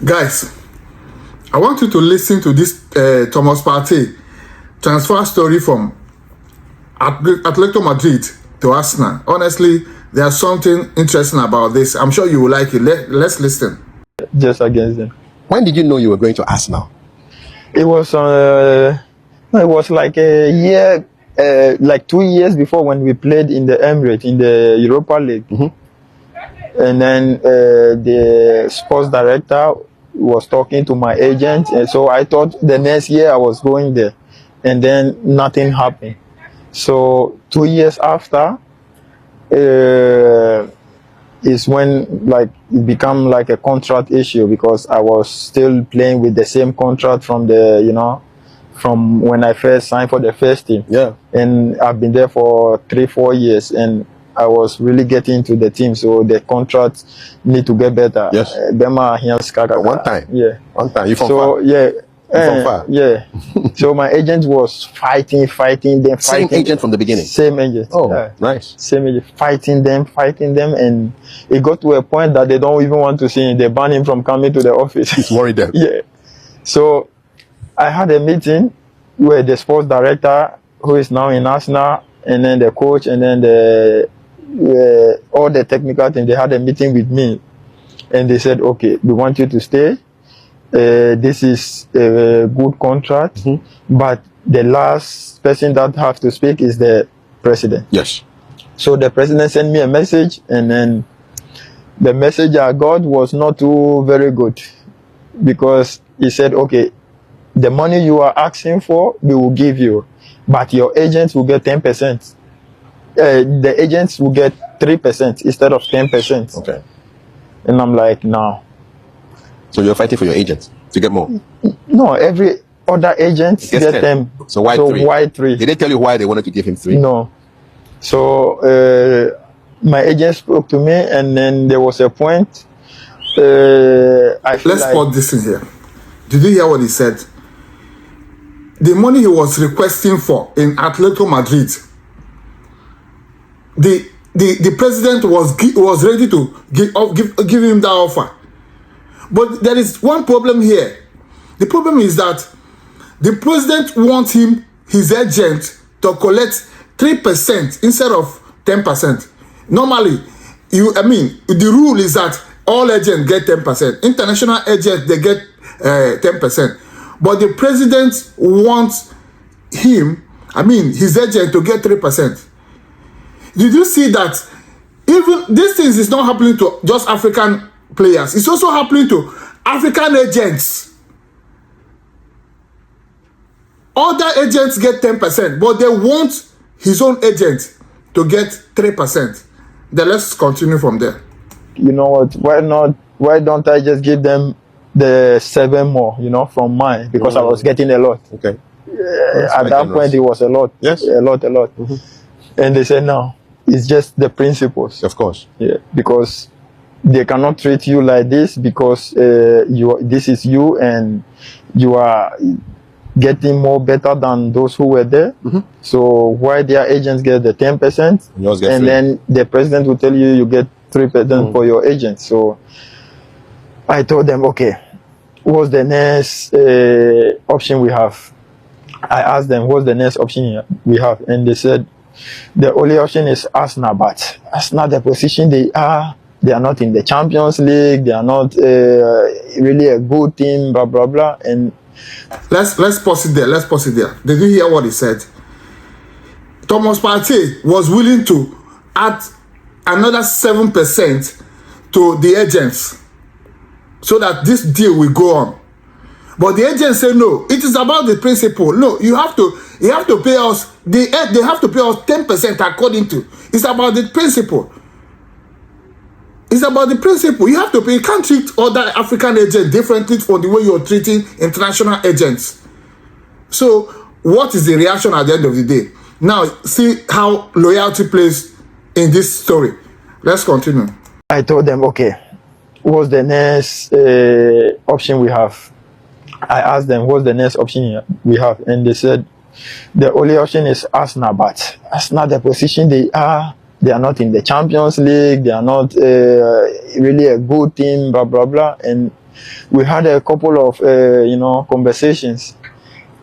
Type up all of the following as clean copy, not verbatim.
Guys, I want you to listen to this Thomas Partey transfer story from Atletico Madrid to Arsenal. Honestly, there's something interesting about this. I'm sure you will like it. Let's listen. Just against them. When did you know you were going to Arsenal? It was like a year, like 2 years before when we played in the Emirates in the Europa League. And then the sports director was talking to my agent, and so I thought the next year I was going there, and then nothing happened. So 2 years after is when like it became like a contract issue, because I was still playing with the same contract from from when I first signed for the first team. Yeah. And I've been there for 3-4 years, and I was really getting into the team, so the contract need to get better. Yes. One time. Yeah. One time. You from So far? yeah. From far? Yeah. So my agent was fighting, then Same agent from the beginning? Same agent. Oh, nice. Same agent, fighting them, and it got to a point that they don't even want to see him. They ban him from coming to the office. He's worried them. Yeah. So I had a meeting where the sports director, who is now in Arsenal, and then the coach, and then all the technical team, they had a meeting with me, and they said, okay, we want you to stay. This is a good contract, but the last person that have to speak is the president. Yes. So the president sent me a message, and then the message I got was not too very good, because he said, okay, the money you are asking for, we will give you, but your agents will get 10%. The agents will get 3% instead of 10%. Okay. And I'm like, no. So you're fighting for your agents to get more? No, every other agent get 10. them. So why 3? Why 3? Did they tell you why they wanted to give him 3? No. So my agent spoke to me, and then there was a point. Let's put this in here. Did you hear what he said? The money he was requesting for in Atletico Madrid, the president was ready to give him that offer. But there is one problem here. The problem is that the president wants his agent to collect 3% instead of 10%. Normally, the rule is that all agents get 10%. International agents, they get 10%. But the president wants his agent to get 3%. Did you see that even these things is not happening to just African players? It's also happening to African agents. Other agents get 10%, but they want his own agent to get 3%. Then let's continue from there. You know what? Why don't I just give them the 7 more, from mine? Because I was getting a lot. Okay. At that point, it was a lot. Yes. A lot. And they said, no, it's just the principles. Of course. Yeah, because they cannot treat you like this, because this is you, and you are getting more better than those who were there. So why their agents get the 10%, and then the president will tell you get 3% for your agent? So I told them, okay, what's the next option we have? I asked them, what's the next option we have? And they said, the only option is Arsenal, but Arsenal, the position they are not in the Champions League, they are not really a good team, blah, blah, blah. And let's pause it there. Did you hear what he said? Thomas Partey was willing to add another 7% to the agents so that this deal will go on. But the agents say no. It is about the principle. No, you have to pay us. They have to pay us 10% according to. It's about the principle. It's about the principle. You have to pay. You can't treat other African agents differently from the way you're treating international agents. So, what is the reaction at the end of the day? Now, see how loyalty plays in this story. Let's continue. I told them, okay, what's the next option we have? I asked them, what's the next option we have? And they said, the only option is Arsenal, but Arsenal, the position they are not in the Champions League, they are not really a good team, blah, blah, blah. And we had a couple of conversations,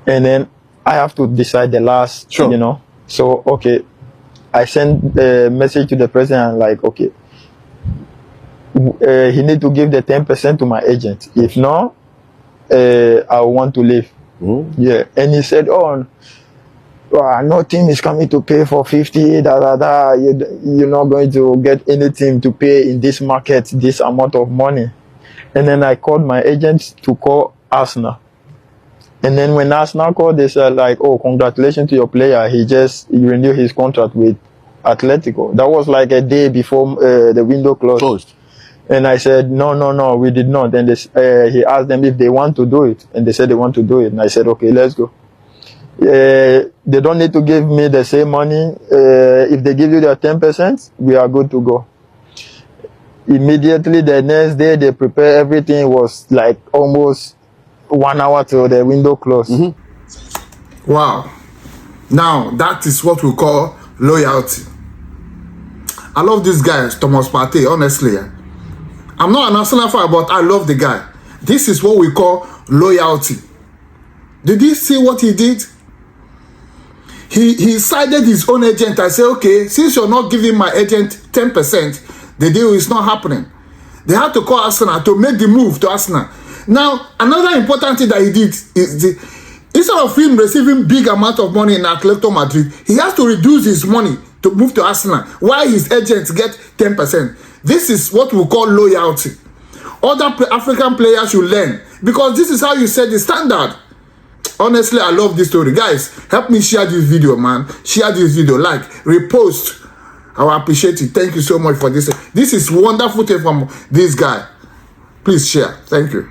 and then I have to decide the last. Sure. So okay, I sent a message to the president like, okay, he need to give the 10% to my agent. If not, I want to leave. Yeah, and he said, oh, no team is coming to pay for 50. You're not going to get any team to pay in this market this amount of money. And then I called my agent to call Arsenal. And then when Arsenal called, they said like, oh, congratulations to your player. He just renewed his contract with Atletico. That was like a day before the window closed. And I said, no, we did not. And he asked them if they want to do it. And they said they want to do it. And I said, okay, let's go. They don't need to give me the same money. If they give you their 10%, we are good to go. Immediately the next day, they prepare everything. It was like almost 1 hour till the window closed. Wow. Now, that is what we call loyalty. I love this guy, Thomas Partey, honestly. I'm not an Arsenal fan, but I love the guy. This is what we call loyalty. Did you see what he did? He sided his own agent and said, okay, since you're not giving my agent 10%, the deal is not happening. They had to call Arsenal to make the move to Arsenal. Now, another important thing that he did is instead of him receiving big amount of money in Atletico Madrid, he has to reduce his money to move to Arsenal, while his agents get 10%. This is what we call loyalty. Other African players should learn, because this is how you set the standard. Honestly, I love this story. Guys, help me share this video, man. Share this video, like, repost. I will appreciate it. Thank you so much for this. This is wonderful thing from this guy. Please share. Thank you.